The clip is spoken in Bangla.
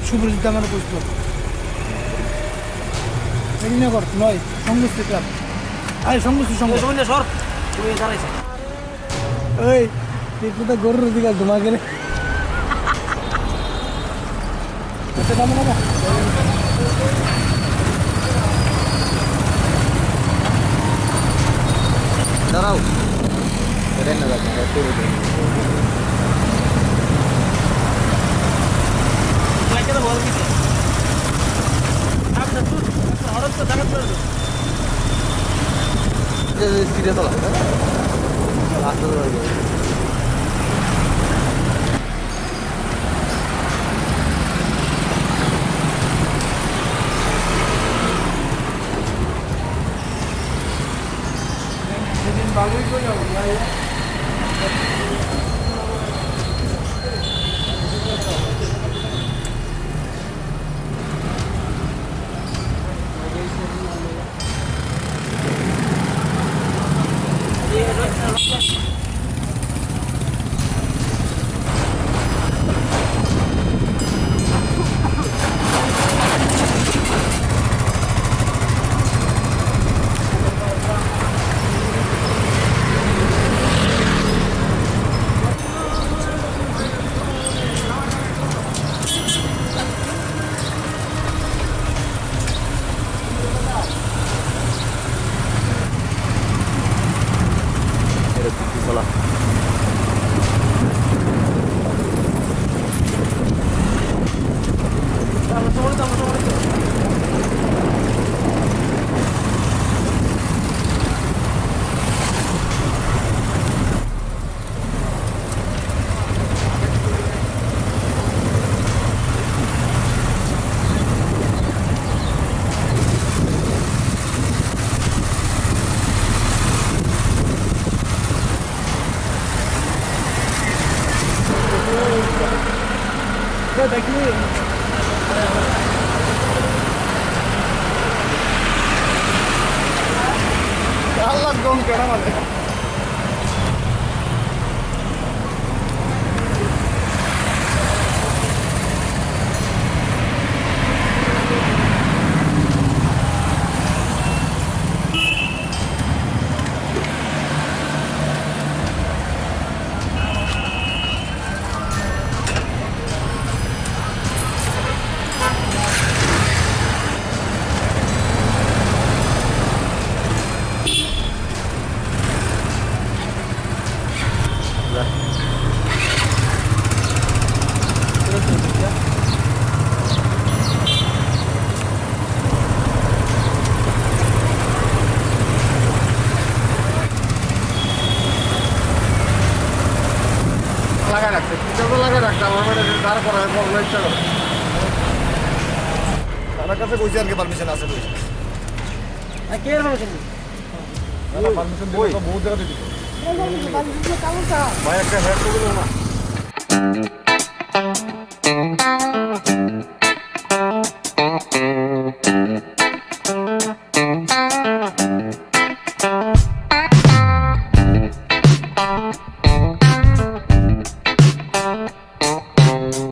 সুপরিচিত আমার প্রশ্ন কর নয় সংগোষ্ঠী ক্লাব আরে সংগোষ্ঠী সঙ্গ সর তুমি দাঁড়াইছ ওই তুই তো গরুর দিকে ঘুমা গেলে দাঁড়াও এটা না যাচ্ছে বল কিছু হঠাৎ তো দেখা করে সিরিয়াস হলো রাস্তা সেদিন ভালোই করে যাবো চলা দেখলি আল্লাহ গম কেনা মানে লাগাই রাখছে কিতাবে লাগাই রাখছে আমার মানে দাঁড় করা হয় বললো ইচ্ছা করে আমার কাছে কইছি আর কি পারমিশন আছে কইছি কে পারমিশন পারমিশন দিলে তো বহুত জায়গা দিতে ভাই একটা হেড করে দিল না